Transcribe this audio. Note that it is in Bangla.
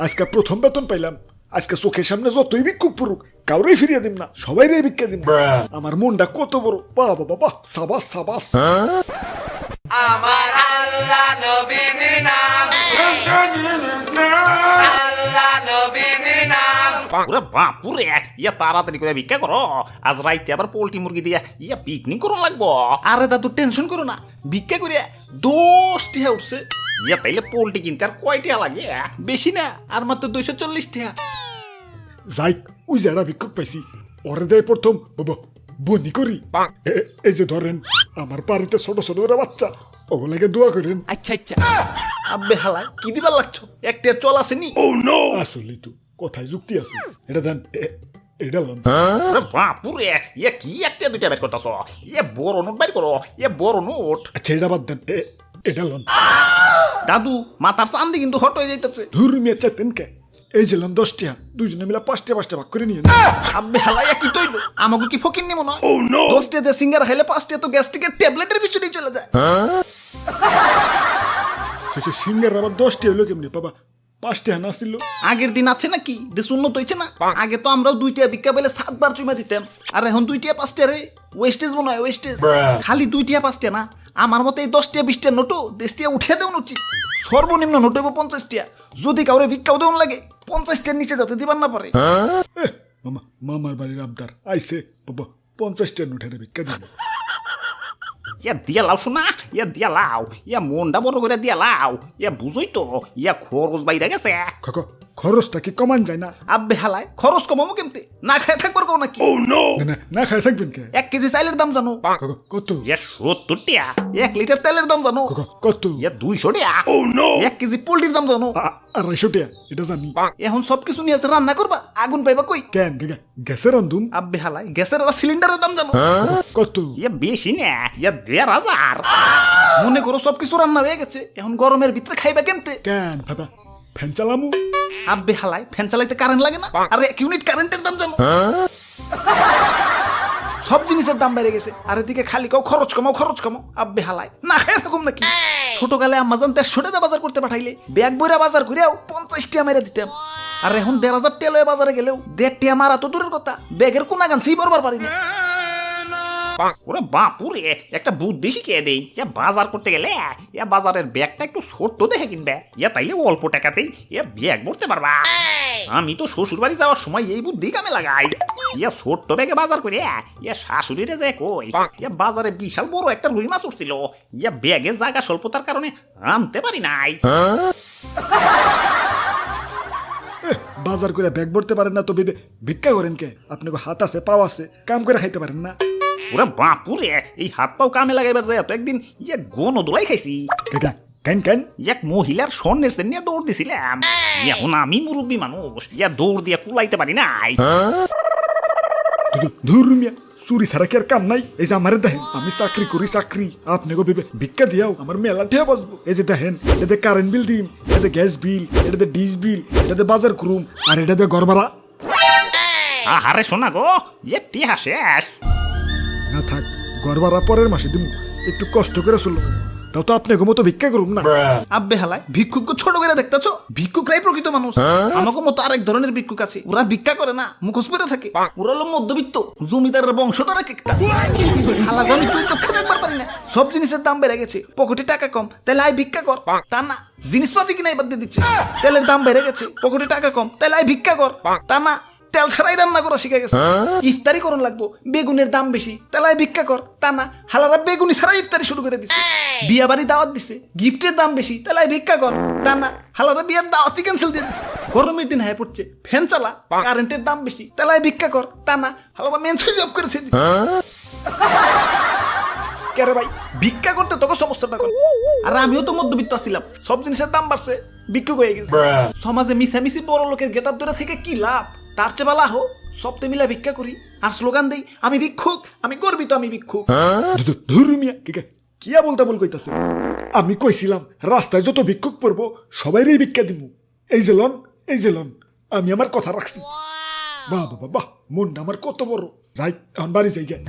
আজকে প্রথম বেতন পাইলাম। আজকে চোখের সামনে যতই ভিক্ষুক পড়ুক কাউরেই ফিরিয়ে দিম না, সবাই রে ভিক্ষা দিম। আমার মনটা কত বড়, বাবা বাবা, সাবাস সাবাস। আমার আল্লাহ নবীজির নাম, আল্লাহ নবীজির নাম। ওরে বাপুরে, ইয়া তাড়াতাড়ি করে ভিক্ষা করো, আজ রাইতে আবার পোল্ট্রি মুরগি দিয়া ইয়া পিকনিক করো লাগবো। আরে দাদু টেনশন করো না, ভিক্ষা করে 10 টাকা উঠছে। ইয়া তাইলে পোল্ট্রি কিনতে আর কয় টাকা লাগে? বেশি না, আর মাত্র 240 টাকা। যাই, ওই যারা ভিক্ষুক পাইছি ওরে দেয় প্রথম বাবা বনি করি। এই যে ধরেন আমার বাড়িতে ছোট ছোট ওরা বাচ্চা, ওগুলাকে দোয়া করেন। আচ্ছা আচ্ছা, আব্বে হালায় কি দিবার লাগছো? একটা চল আসেনি। আসলেই তো কথায় যুক্তি আছে। এটা দেন, এটা লন। ওরে বাপুরে, ইয়া কি একটা দুইটা বের করতেছ? ইয়া বড় নোট বের করো, ইয়া বড় নোট। আচ্ছা এটা বাদ দেন, এটা লন। দাদু মাথার চান্দি কিন্তু হট হয়ে যাইতেছে। ধুর মিয়া চাইতেন কে? এই যে লন 10 টাকা, দুইজনে মিলে 5 টাকা ভাগ করে নিয়ে। আব্বে হালাইয়া কি তৈল? আমাকে কি ফকির নিব না? 10 টাকা দিয়ে সিঙ্গার খাইলে 5 টাকা তো গ্যাস্ট্রিকের ট্যাবলেটের পিছনেই চলে যায়। শেষে সিঙ্গার আবার 10 টাকা হলো কেমনি বাবা? 5 টাকা না ছিল? আগের দিন আছে নাকি? দেশ উন্নত হয়েছে না? আগে তো আমরাও 2 টাকা ভিক্ষা পেলে 7 বার চুমা দিতাম, আর এখন 2 টাকা 5 টাকা রে ওয়েস্টেজ মনে হয়, ওয়েস্টেজ। খালি 2 টাকা 5 টাকা না, আমার মতে এই 10 টাকা 20 টাকা নোটও 10 টাকা উঠে দেওয়া উচিত। সর্বনিম্ন নোট হইব 50 টাকা। যদি কাউরে ভিক্ষাও দেওয়া লাগে 50 টাকার নিচে যাতে দিবার না পারে। মামা, মামার বাড়ির আবদার আইছে বাবা, 50 টাকা নোটের ভিক্ষা দিব। ইয়া দিয়া লাও শোনা, ইয়া দিয়া লাও, ইয়া মনটা বড় করে দিয়া লাও। ইয়া বুঝই তো, ইয়া খরচ বাইরে গেছে। খরচটা কি কমান যায় না? আব্বে হালায় খরচ কমামো কেমতে? না খায় থাকবার কও নাকি? না খাই থাকবেন কে? 1 কেজি চাইলের দাম জানো? কত? ইয়া 70 টাকা। 1 লিটার তেলের দাম জানো? কত? ইয়া 200 টাকা। 1 কেজি পোল্ট্রির দাম জানো? 250 টাকা, এটা জানি। এখন সবকিছু নিয়ে রান্না করবা, আগুন পাইবা কই? কেন গ্যাসের রান্ধুম? আব্বে হালায় গ্যাসের আর সিলিন্ডারের দাম জানো? কত? ইয়া বেশি না, ইয়া 1500। মনে করো সবকিছু রান্না হয়ে গেছে, এখন গরমের ভিতরে খাইবা কেমতে? কেন বাবা, ফ্যান চালামু? আব্বে হালায় ফ্যান চালাইতে কারেন্ট লাগে না? আর 1 ইউনিট কারেন্টের দাম জানো? সব জিনিসের দাম বেড়ে গেছে, আর এদিকে খালি কাও খরচ কমাও খরচ কমাও। আব্বে হালায় না খায় থাকুম নাকি? ছোটকালে আম্মা জান 150 টাকা বাজার করতে পাঠাইলে ব্যাগ বইরা বাজার করেও 50 টাকা মেরে দিতাম, আর এখন 1500 টাকা লয়ে বাজারে গেলেও 1.5 টাকা মারা তো দূরের কথা, ব্যাগের কোনা গানছেই বরবার পারি না। ওরে বাপুরে, একটা বুদ্ধি শিখিয়ে দেই। ইয়া বাজার করতে গেলে ইয়া বাজারের ব্যাগটা একটু ছোট্ট দেখে কিনবে, ইয়া তাইলে অল্প টাকাতেই ইয়া ব্যাগ ভরতে পারবা। আমি তো শ্বশুর বাড়ি যাওয়ার সময় এই বুদ্ধি কামে লাগাই। ইয়া ছোট্ট ব্যাগে বাজার করে ইয়া শাশুড়িরে যায় কই, ইয়া বাজারে বিশাল বড় একটা রুই মাছ উঠছিল, ইয়া ব্যাগে জায়গা স্বল্পতার কারণে আনতে পারি নাই। বাজার করে ব্যাগ ভরতে পারেন না তো ভিক্ষা করেন কে? আপনাকে হাত আছে, পাও আছে, কাম করে খাইতে পারেন না? ওরে বাপুরে, এই হাত পাও কামে লাগাইবার যায় তো একদিন ইয়া গন দোলাই খাইছি। কেন কেন? এক মহিলার স্বর্ণের সেন নিয়ে দৌড় দিছিলাম। এখন আমি মুরব্বী মানুষ, ইয়া দৌড় দিয়ে কুলাইতে পারি নাই। ধুর মিয়া, চুরি ছাড়া কি আর কাম নাই? এই যে আমারে দেখেন, আমি চাকরি করি, চাকরি আপনাকে ভিক্ষা দিয়াও আমার মেলা ঠেয়া বাঁচবো। এই যে দেখেন, এটাতে কারেন্ট বিল দিম, এটাতে গ্যাস বিল, এটাতে ডিশ বিল, এটাতে বাজার করুম, আর এটাতে ঘর ভাড়া। আহারে শোনা গো, ইয়ে টিহা শেষ। না থাক, ঘর ভাড়া পরের মাসে দিম, একটু কষ্ট করে চলো। তাও তো আপনাকে মতো ভিক্ষা করুম না। আব্বে হালায় ভিক্ষুক ছোট করে দেখতেছো? ভিক্ষুকরাই প্রকৃত মানুষ। আমাকে মতো আরেক ধরনের ভিক্ষুক আছে, ওরা ভিক্ষা করে না, মুখোশ পরে থাকে। ওরা হলো মধ্যবিত্ত জমিদারের বংশধর একটা। হালাগো আমি তুই চোখে দেখবার পারি না। সব জিনিসের দাম বেড়ে গেছে, পকেটে টাকা কম, তাহলে আয় ভিক্ষা কর। তা না, জিনিসপাতি কিনা এবার দিয়ে দিচ্ছে। তেলের দাম বেড়ে গেছে, পকেটে টাকা কম, তাহলে আয় ভিক্ষা কর। তা না, তেল ছাড়াই রান্না করা শিখে গেছে। ইফতারি করন লাগবো, বেগুনের দাম বেশি, তাহলে ভিক্ষা কর। তা না, হালারা বেগুনি ছাড়াই ইফতারি শুরু করে দিছে। বিয়া বাড়ি দাওয়াত দিছে, গিফটের দাম বেশি, তাহলে ভিক্ষা কর। তা না, হালারা বিয়ার দাওয়াতই ক্যান্সেল দিয়ে দিছে। গরমের দিন হয়ে পড়ছে, ফ্যান চালা, কারেন্টের দাম বেশি, তাহলে ভিক্ষা কর। তা না, হালারা মেন সুইচ অফ করেছে দিচ্ছে। কেরে ভাই, ভিক্ষা করতে তোকে সমস্যাটা কর। আর আমিও তো মধ্যবিত্ত ছিলাম, সব জিনিসের দাম বাড়ছে, ভিক্ষুক হয়ে গেছে। সমাজে মিশামিশি বড় লোকের গেট আপ ধরে থেকে কি লাভ? তার চেয়ে বালা হো সপ্তাহে মিলা ভিক্ষা করি আর স্লোগান দেই, আমি ভিক্ষুক, আমি গর্বিত, আমি ভিক্ষুক। ধুর মিয়া, কিয়া বলতে বল কইতাছে? আমি কইছিলাম রাস্তায় যত ভিক্ষুক পড়বো সবাইরই ভিক্ষা দিমু। এই যে লন, এই যে লন, আমি আমার কথা রাখছি। বাহ বাবা বাহ, মনটা আমার কত বড়। যাই, এখন বাড়ি যাই গে।